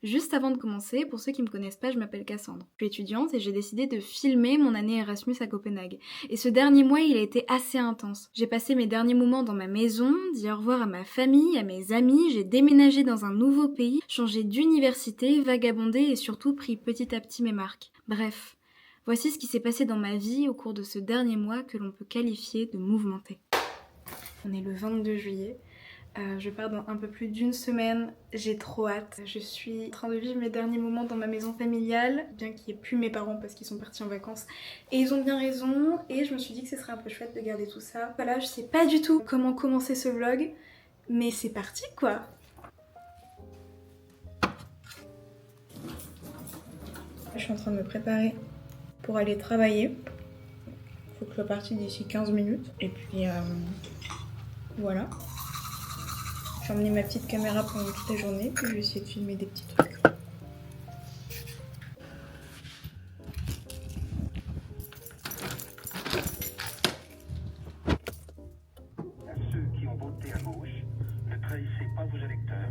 Juste avant de commencer, pour ceux qui me connaissent pas, je m'appelle Cassandre. Je suis étudiante et j'ai décidé de filmer mon année Erasmus à Copenhague. Et ce dernier mois, il a été assez intense. J'ai passé mes derniers moments dans ma maison, dit au revoir à ma famille, à mes amis, j'ai déménagé dans un nouveau pays, changé d'université, vagabondé et surtout pris petit à petit mes marques. Bref, voici ce qui s'est passé dans ma vie au cours de ce dernier mois que l'on peut qualifier de mouvementé. On est le 22 juillet. Je pars dans un peu plus d'une semaine, j'ai trop hâte. Je suis en train de vivre mes derniers moments dans ma maison familiale, bien qu'il n'y ait plus mes parents parce qu'ils sont partis en vacances. Et ils ont bien raison, et je me suis dit que ce serait un peu chouette de garder tout ça. Voilà, je sais pas du tout comment commencer ce vlog, mais c'est parti quoi. Je suis en train de me préparer pour aller travailler. Faut que je sois partie d'ici 15 minutes, et puis voilà. J'ai emmené ma petite caméra pendant toute la journée, puis je vais essayer de filmer des petits trucs. À ceux qui ont voté à gauche, ne trahissez pas vos électeurs.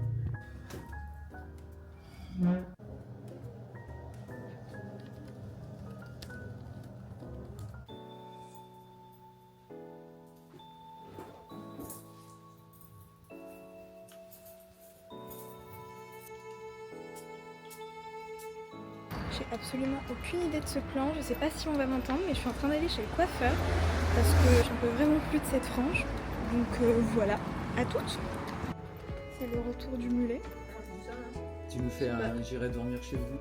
J'ai absolument aucune idée de ce plan, je sais pas si on va m'entendre, mais je suis en train d'aller chez le coiffeur parce que j'en peux vraiment plus de cette frange. Donc voilà, à toutes. C'est le retour du mulet. Tu nous fais un j'irai dormir chez vous.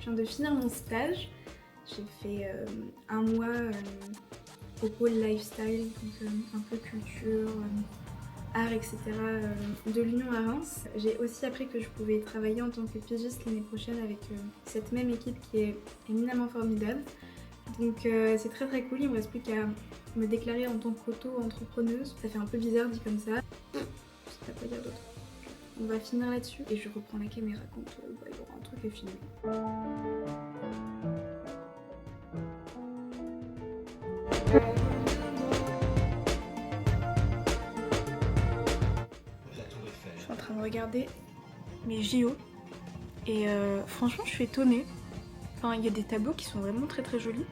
Je viens de finir mon stage. J'ai fait un mois au pôle lifestyle, donc un peu culture, art, etc. De l'Union à Reims. J'ai aussi appris que je pouvais travailler en tant que pigiste l'année prochaine avec cette même équipe qui est éminemment formidable. Donc c'est très très cool, il me reste plus qu'à me déclarer en tant qu'auto-entrepreneuse. Ça fait un peu bizarre dit comme ça. Je sais pas quoi dire d'autre. On va finir là-dessus et je reprends la caméra quand il y aura un truc à filmer. Je suis en train de regarder mes JO et franchement je suis étonnée. Enfin, il y a des tableaux qui sont vraiment très très jolis.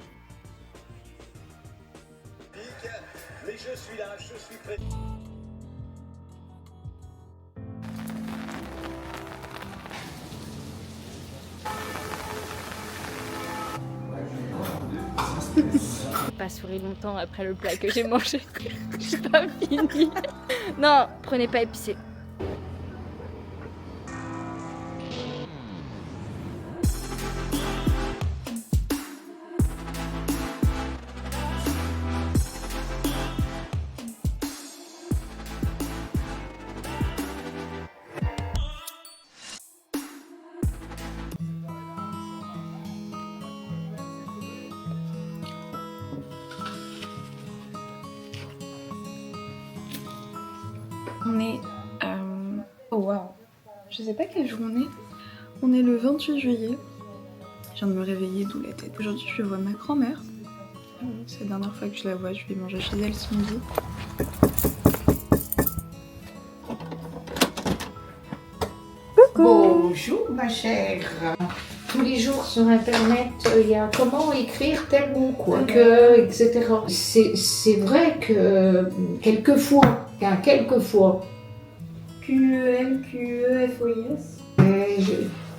Mais je suis là, je suis prêt. J'ai pas souri longtemps après le plat que j'ai mangé. J'ai pas fini. Non, prenez pas épicé. On est... Oh waouh. Je sais pas quel jour on est. On est le 28 juillet. Je viens de me réveiller, d'où la tête. Aujourd'hui, je vois ma grand-mère. C'est la dernière fois que je la vois, je vais manger chez elle ce midi. Bonjour ma chère. Tous les jours sur internet, il y a comment écrire tel mot, quoi que, etc. C'est vrai que quelquefois, Q-E-M-Q-E-F-O-I-S.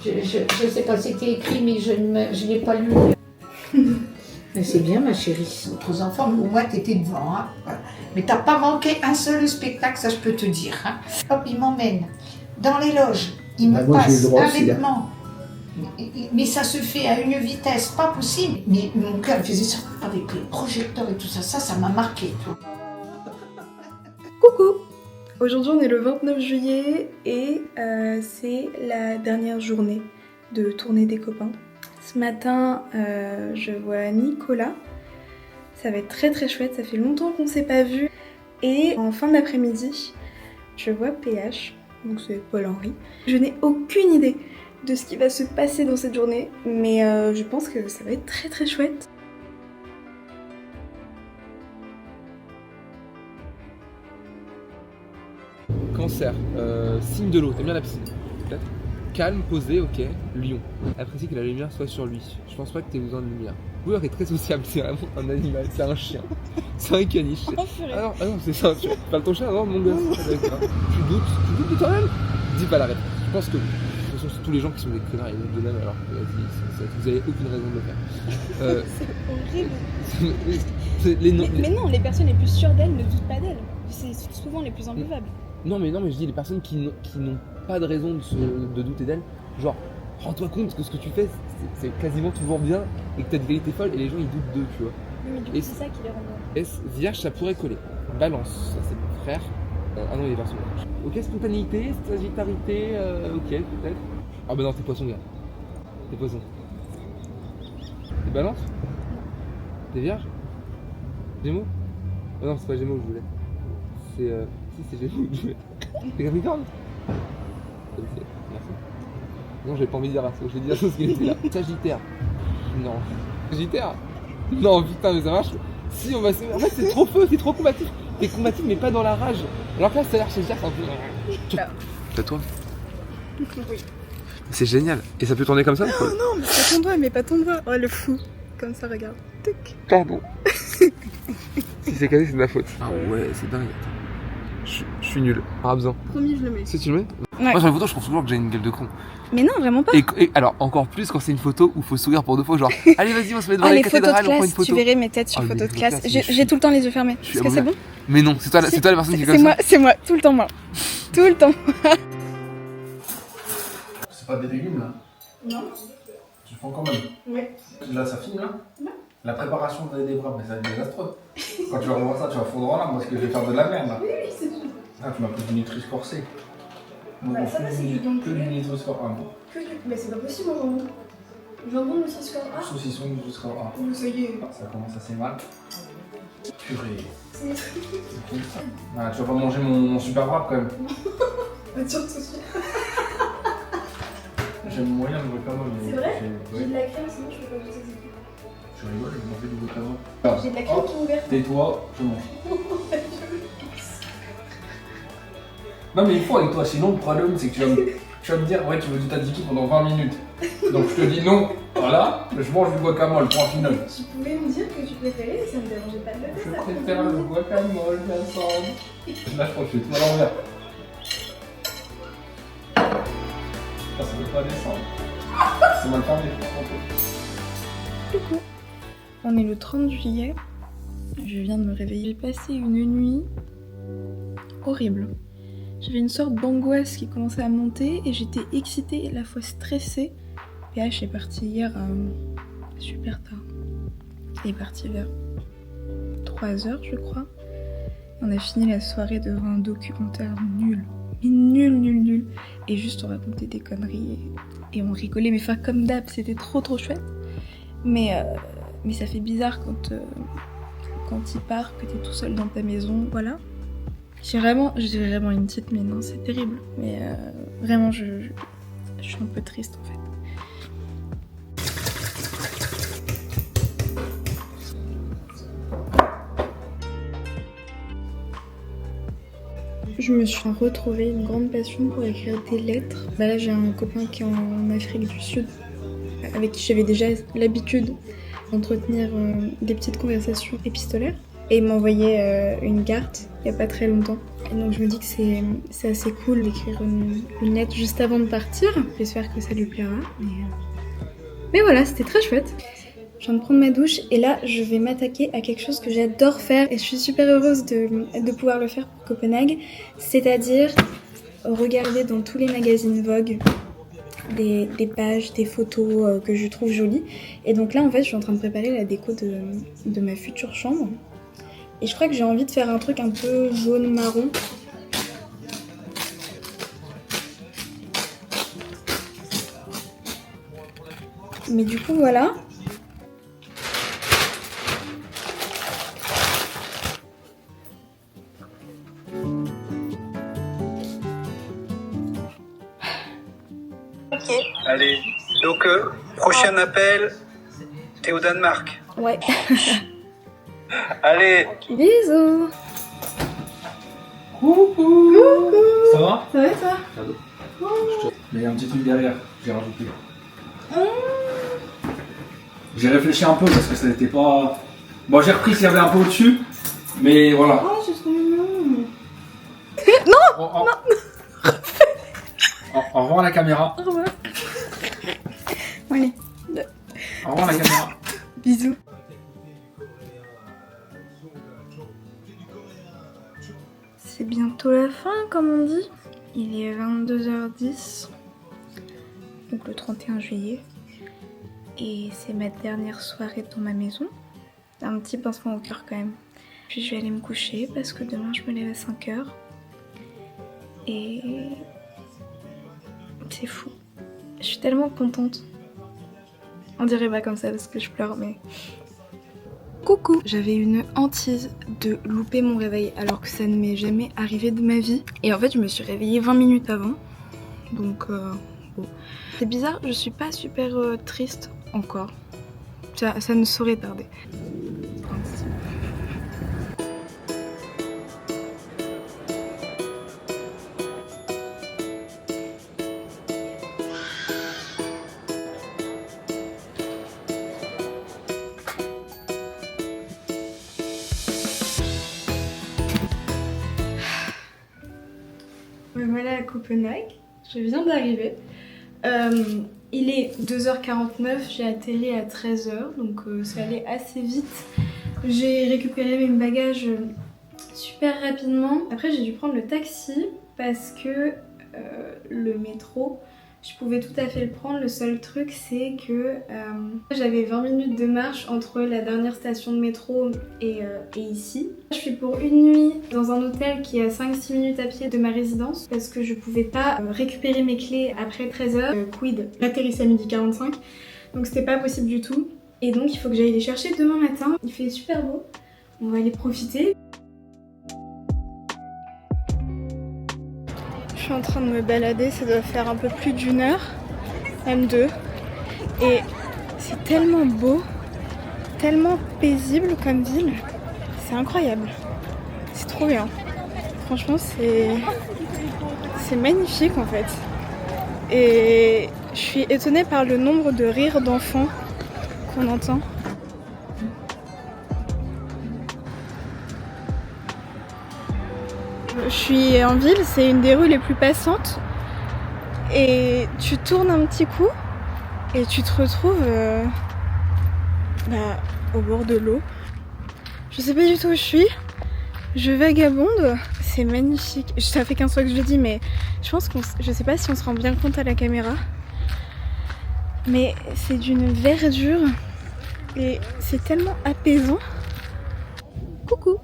je sais pas si c'était écrit, mais je ne l'ai pas lu. Mais c'est bien ma chérie. D'autres enfants, au moins t'étais devant. Hein. Voilà. Mais t'as pas manqué un seul spectacle, ça je peux te dire. Hein. Hop, il m'emmène dans les loges. Il me passe un vêtement. Mais ça se fait à une vitesse pas possible. Mais mon cœur faisait ça avec les projecteurs et tout ça. Ça m'a marqué. Coucou. Aujourd'hui on est le 29 juillet et c'est la dernière journée de tournée des copains. Ce matin je vois Nicolas, ça va être très très chouette, ça fait longtemps qu'on s'est pas vu. Et en fin d'après-midi je vois PH, donc c'est Paul-Henri. Je n'ai aucune idée de ce qui va se passer dans cette journée, mais je pense que ça va être très très chouette. Cancer, signe de l'eau, t'aimes bien la piscine, peut-être. Calme, posé, ok. Lion, apprécie que la lumière soit sur lui. Je pense pas que t'aies besoin de lumière. Bouilleur est très sociable, c'est vraiment un animal, c'est un chien, c'est un caniche. Ah non, c'est ça, tu parles ton chien, non mon gosse. Tu doutes de toi-même? Dis pas la réponse, je pense que oui. De toute façon, c'est tous les gens qui sont des connards, ils doutent de même alors que vous avez aucune raison de le faire. C'est horrible. Mais non, les personnes les plus sûres d'elles ne doutent pas d'elles. C'est souvent les plus imbuvables. Non mais je dis les personnes qui n'ont pas de raison de douter d'elles, genre rends-toi compte que ce que tu fais c'est quasiment toujours bien et que t'as des qualités folles et les gens ils doutent d'eux, tu vois. Oui, mais du coup c'est ça qui les rend bien. Vierge, ça pourrait coller. Balance, ça c'est mon frère. Ah non, il est version. Ok, spontanéité, sagittarité, ok peut-être. Ah bah non, t'es poisson gars. T'es poisson. T'es balance? T'es vierge? Gémeaux? Oh non, c'est pas Gémeaux que je voulais. C'est... Si, c'est Gémeaux que je voulais. T'es Capricorne? Merci. Non, j'avais pas envie de dire la chose, je vais dire la chose qui était là. Sagittaire. Non. Sagittaire? Non, putain, mais ça marche. Si, on va se... En fait, c'est trop feu, t'es trop combatif. T'es combatif, mais pas dans la rage. Alors que là, ça a l'air Sagittaire, c'est un peu... T'as toi? Oui. C'est génial. Et ça peut tourner comme ça? Oh non, mais pas ton doigt, mais pas ton doigt. Oh, le fou. Comme ça, regarde. Tic. Pardon. Si c'est cassé, c'est de ma faute. Ah ouais, c'est dingue. Je suis nul. Pas besoin. Promis, je le mets. Si tu le mets? Ouais. Moi sur les photos, je trouve toujours que j'ai une gueule de con. Mais non, vraiment pas. Et alors, encore plus quand c'est une photo où faut sourire pour deux fois, genre allez, vas-y, on se met devant la les photos de cathédrale, on prend une classe, photo. tu verrais mes têtes sur Ah, photos les de photos de classe. classe, J'ai tout le temps les yeux fermés. Est-ce que c'est bon? Mais non, c'est toi la personne qui est comme ça. C'est moi, tout le temps. C'est pas des légumes là? Non. Tu le prends quand même? Oui. Là ça filme là? Non. La préparation des bras, mais ça va être désastreux. Quand tu vas revoir ça, tu vas fondre en larmes parce que je vais faire de la merde là. Oui, c'est tout. Ah, tu m'as pris du Nutri Scorsé. Bah, ça va, c'est du jambon. Que du Nutri Scorsé. Que du... Mais c'est pas possible, mon jambon. Jambon de saucisson A. Saucisson Nutri Scorsé. Oh, ça y est. Ça commence assez mal. Purée. C'est Cool. Ah, tu vas pas manger mon super wrap quand même. surtout celui. J'aime moyen le guacamole. C'est vrai? Oui. J'ai de la crème, sinon je peux pas goûter. Tu rigoles, je vais manger du guacamole. J'ai de la crème qui est ouverte. Tais-toi, je mange. Non mais il faut avec toi, sinon le problème c'est que tu vas me dire ouais tu veux du tzatziki pendant 20 minutes. Donc je te dis non, voilà, je mange du guacamole, point final. Tu pouvais me dire que tu préférais, ça me dérangeait pas de le Je faire. préfère le guacamole, Vincent. Là je crois que je vais tout à l'envers. Ça veut pas descendre. C'est mal fermé, Coucou. On est le 30 juillet. Je viens de me réveiller. J'ai passé une nuit horrible. J'avais une sorte d'angoisse qui commençait à monter et j'étais excitée et à la fois stressée. PH est parti hier super tard. Il est parti vers 3h je crois. On a fini la soirée devant un documentaire nul. Mais nul. Et juste on racontait des conneries et on rigolait. Mais enfin comme d'hab, c'était trop chouette. Mais ça fait bizarre quand il part, que t'es tout seul dans ta maison, voilà. J'ai vraiment une petite mine, hein, c'est terrible. Mais vraiment, je suis un peu triste en fait. Je me suis retrouvée une grande passion pour écrire des lettres. Bah là, j'ai un copain qui est en Afrique du Sud, avec qui j'avais déjà l'habitude d'entretenir des petites conversations épistolaires. Et il m'a envoyé une carte il n'y a pas très longtemps. Et donc je me dis que c'est assez cool d'écrire une lettre juste avant de partir. J'espère que ça lui plaira. Mais voilà, c'était très chouette. Je viens de prendre ma douche et là je vais m'attaquer à quelque chose que j'adore faire. Et je suis super heureuse de pouvoir le faire pour Copenhague. C'est-à-dire regarder dans tous les magazines Vogue des pages, des photos que je trouve jolies. Et donc là en fait je suis en train de préparer la déco de ma future chambre. Et je crois que j'ai envie de faire un truc un peu jaune-marron. Mais du coup, voilà. Allez, donc prochain appel, t'es au Danemark. Ouais. Allez. Bisous. Coucou. Ça va? Ça va toi? Mais il y a un petit truc derrière, j'ai rajouté. J'ai réfléchi un peu parce que ça n'était pas... Bon, j'ai repris s'il y avait un peu au-dessus, mais voilà. Oh, c'est trop mignon. Au revoir la caméra. Au revoir. Allez. Au revoir la caméra. Bisous. C'est bientôt la fin, comme on dit. Il est 22h10, donc le 31 juillet. Et c'est ma dernière soirée dans ma maison. Un petit pincement au cœur quand même. Puis je vais aller me coucher parce que demain je me lève à 5h. Et c'est fou. Je suis tellement contente. On dirait pas comme ça parce que je pleure, mais... Coucou! J'avais une hantise de louper mon réveil alors que ça ne m'est jamais arrivé de ma vie. Et en fait, je me suis réveillée 20 minutes avant. Donc, bon. C'est bizarre, je suis pas super triste encore. Ça ne saurait tarder. Me voilà à Copenhague, je viens d'arriver. Il est 2h49, j'ai atterri à 13h, donc ça allait assez vite. J'ai récupéré mes bagages super rapidement. Après j'ai dû prendre le taxi parce que le métro, je pouvais tout à fait le prendre. Le seul truc c'est que j'avais 20 minutes de marche entre la dernière station de métro et ici. Je suis pour une nuit dans un hôtel qui est à 5-6 minutes à pied de ma résidence parce que je pouvais pas récupérer mes clés après 13h. Quid, j'atterrissais à 12h45, donc c'était pas possible du tout. Et donc il faut que j'aille les chercher demain matin. Il fait super beau, on va aller profiter. Je suis en train de me balader, ça doit faire un peu plus d'1 heure, même 2. Et c'est tellement beau, tellement paisible comme ville. C'est incroyable. C'est trop bien. Franchement, c'est magnifique en fait. Et je suis étonnée par le nombre de rires d'enfants qu'on entend. Je suis en ville, c'est une des rues les plus passantes. Et tu tournes un petit coup et tu te retrouves au bord de l'eau. Je sais pas du tout où je suis. Je vagabonde. C'est magnifique. Ça fait 15 fois que je le dis, mais je sais pas si on se rend bien compte à la caméra. Mais c'est d'une verdure et c'est tellement apaisant. Coucou!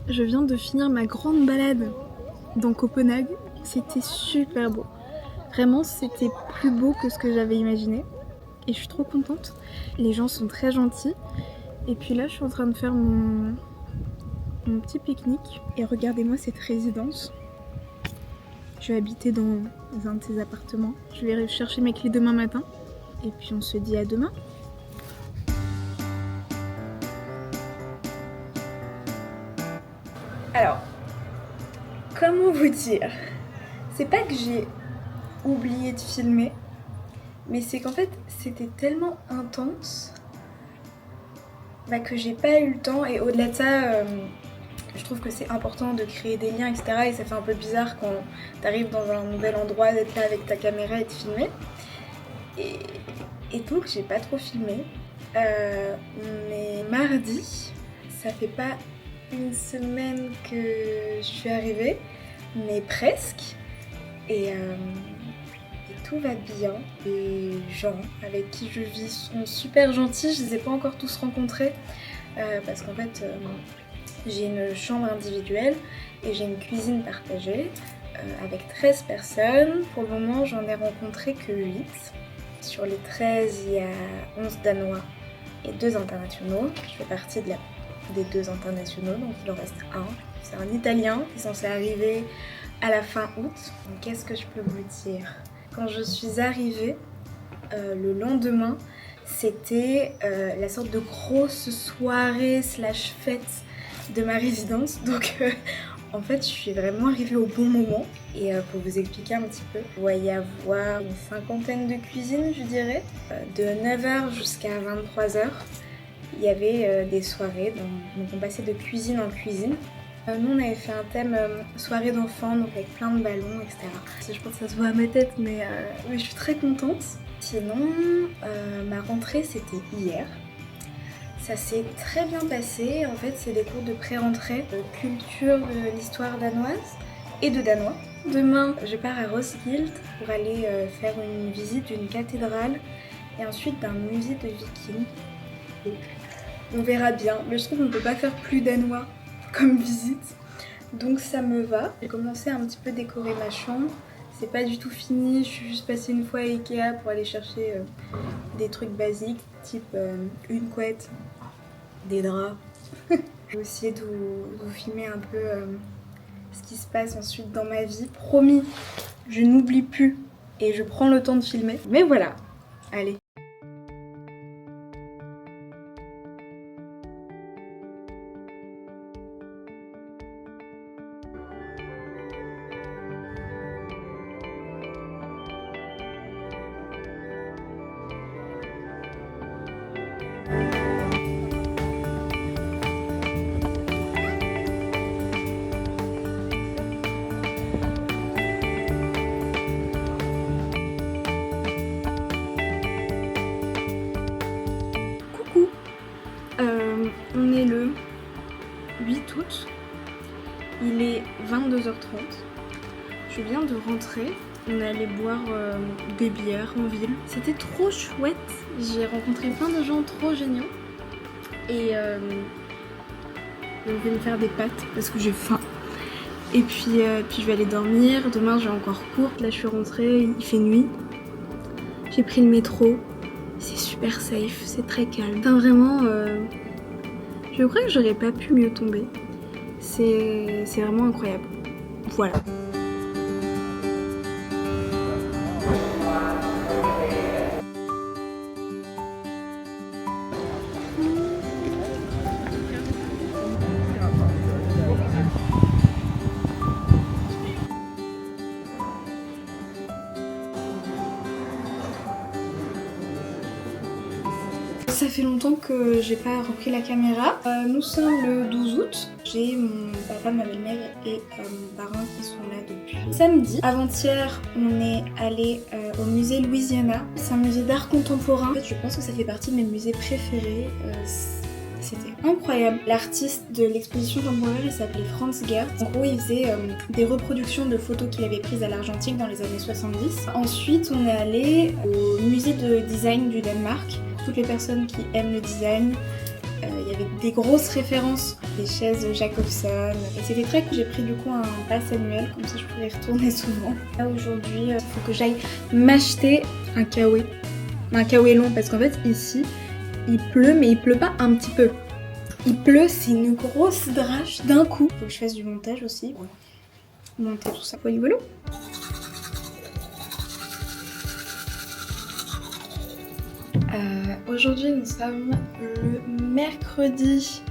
Je viens de finir ma grande balade dans Copenhague. C'était super beau. Vraiment, c'était plus beau que ce que j'avais imaginé. Et je suis trop contente. Les gens sont très gentils. Et puis là, je suis en train de faire mon petit pique-nique. Et regardez-moi cette résidence. Je vais habiter dans un de ces appartements. Je vais aller chercher mes clés demain matin. Et puis on se dit à demain. Alors, comment vous dire? C'est pas que j'ai oublié de filmer, mais c'est qu'en fait c'était tellement intense que j'ai pas eu le temps. Et au-delà de ça, je trouve que c'est important de créer des liens, etc. Et ça fait un peu bizarre quand t'arrives dans un nouvel endroit d'être là avec ta caméra et de filmer. Et donc j'ai pas trop filmé. Mais mardi, ça fait pas une semaine que je suis arrivée, mais presque. Et tout va bien. Les gens avec qui je vis sont super gentils. Je les ai pas encore tous rencontrés parce qu'en fait j'ai une chambre individuelle et j'ai une cuisine partagée avec 13 personnes. Pour le moment j'en ai rencontré que 8. Sur les 13, il y a 11 Danois et 2 internationaux. Je fais partie des 2 internationaux, donc il en reste un. C'est un Italien qui est censé arriver à la fin août. Donc qu'est-ce que je peux vous dire? Quand je suis arrivée, le lendemain, c'était la sorte de grosse soirée slash fête de ma résidence. Donc en fait, je suis vraiment arrivée au bon moment. Et pour vous expliquer un petit peu, il doit y avoir une 50aine de cuisines, je dirais. De 9h jusqu'à 23h, il y avait des soirées. Donc on passait de cuisine en cuisine. Nous, on avait fait un thème soirée d'enfants, donc avec plein de ballons, etc. Je pense que ça se voit à ma tête, mais je suis très contente. Sinon, ma rentrée, c'était hier. Ça s'est très bien passé. En fait, c'est des cours de pré-rentrée, de culture de l'histoire danoise et de danois. Demain, je pars à Roskilde pour aller faire une visite d'une cathédrale et ensuite d'un musée de vikings. On verra bien, mais je trouve qu'on ne peut pas faire plus danois comme visite, donc ça me va. J'ai commencé à un petit peu décorer ma chambre. C'est pas du tout fini, je suis juste passée une fois à Ikea pour aller chercher des trucs basiques, type une couette, des draps. J'ai essayé de vous filmer un peu ce qui se passe ensuite dans ma vie. Promis, je n'oublie plus et je prends le temps de filmer. Mais voilà, allez. On est le 8 août, il est 22h30, je viens de rentrer, on est allé boire des bières en ville, c'était trop chouette, j'ai rencontré plein de gens trop géniaux et je vais me faire des pâtes parce que j'ai faim et puis je vais aller dormir, demain j'ai encore cours, là je suis rentrée, il fait nuit, j'ai pris le métro, c'est super safe, c'est très calme, enfin, vraiment... Je crois que j'aurais pas pu mieux tomber. C'est vraiment incroyable. Voilà. Ça fait longtemps que j'ai pas repris la caméra. Nous sommes le 12 août. J'ai mon papa, ma belle-mère et mon parrain qui sont là depuis samedi. Avant-hier, on est allé au musée Louisiana. C'est un musée d'art contemporain. En fait, je pense que ça fait partie de mes musées préférés. C'était incroyable. L'artiste de l'exposition temporaire, il s'appelait Franz Gerd. En gros, il faisait des reproductions de photos qu'il avait prises à l'argentique dans les années 70. Ensuite, on est allé au musée de design du Danemark. Toutes les personnes qui aiment le design, il y avait des grosses références, des chaises Jacobson. Et c'était très cool. J'ai pris du coup un pass annuel, comme ça je pourrais y retourner souvent. Là aujourd'hui, il faut que j'aille m'acheter un kawaii. Un kawaii long parce qu'en fait ici, il pleut, mais il pleut pas un petit peu. Il pleut, c'est une grosse drache d'un coup. Faut que je fasse du montage aussi. Monter tout ça. Voilà. Aujourd'hui nous sommes le mercredi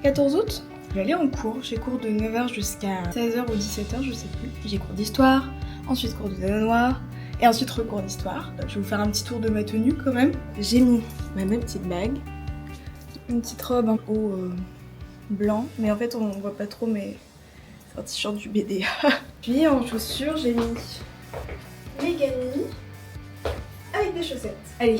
14 août. Je vais aller en cours, j'ai cours de 9h jusqu'à 16h ou 17h, je sais plus. J'ai cours d'histoire, ensuite cours de danois et ensuite recours d'histoire. Je vais vous faire un petit tour de ma tenue quand même. J'ai mis ma même petite bague, une petite robe en haut blanc, mais en fait on voit pas trop, mais c'est un t-shirt du BD. Puis en chaussures j'ai mis mes gamines avec des chaussettes. Allez.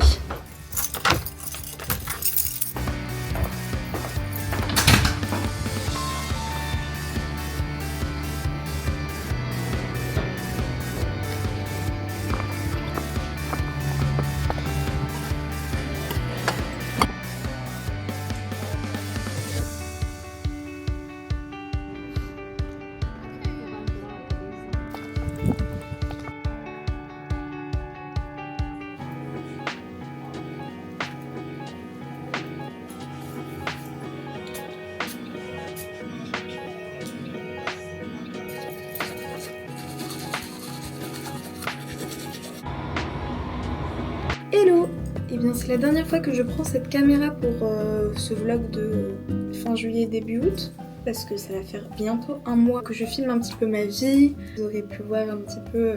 bien c'est la dernière fois que je prends cette caméra pour ce vlog de fin juillet début août. Parce que ça va faire bientôt un mois que je filme un petit peu ma vie. Vous aurez pu voir un petit peu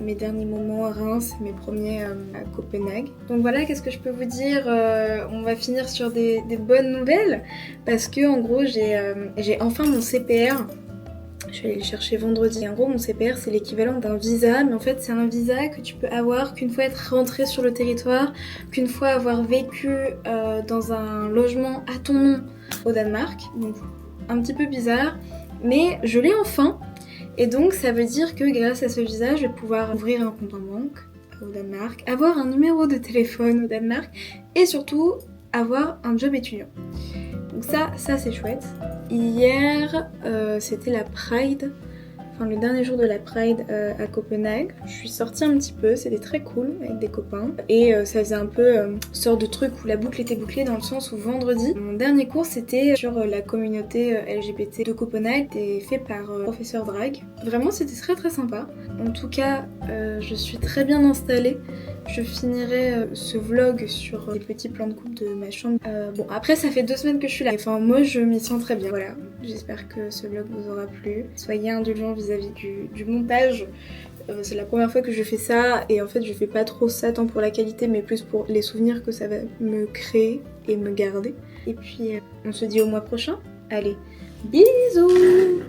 mes derniers moments à Reims, mes premiers à Copenhague. Donc voilà, qu'est-ce que je peux vous dire, on va finir sur des bonnes nouvelles. Parce que en gros j'ai enfin mon CPR. Je vais aller le chercher vendredi. En gros, mon CPR, c'est l'équivalent d'un visa, mais en fait, c'est un visa que tu peux avoir qu'une fois être rentré sur le territoire, qu'une fois avoir vécu dans un logement à ton nom au Danemark. Donc, un petit peu bizarre, mais je l'ai enfin. Et donc, ça veut dire que grâce à ce visa, je vais pouvoir ouvrir un compte en banque au Danemark, avoir un numéro de téléphone au Danemark et surtout avoir un job étudiant. Donc ça c'est chouette. Hier, c'était la Pride, enfin le dernier jour de la Pride à Copenhague. Je suis sortie un petit peu, c'était très cool avec des copains. Et ça faisait un peu sorte de truc où la boucle était bouclée dans le sens où vendredi, mon dernier cours c'était sur la communauté LGBT de Copenhague, c'était fait par professeur Drag. Vraiment c'était très très sympa. En tout cas, je suis très bien installée. Je finirai ce vlog sur les petits plans de coupe de ma chambre. Bon, après ça fait 2 semaines que je suis là. Enfin, moi je m'y sens très bien. Voilà, j'espère que ce vlog vous aura plu. Soyez indulgents vis-à-vis du montage. C'est la première fois que je fais ça et en fait je fais pas trop ça tant pour la qualité mais plus pour les souvenirs que ça va me créer et me garder. Et puis on se dit au mois prochain. Allez, bisous!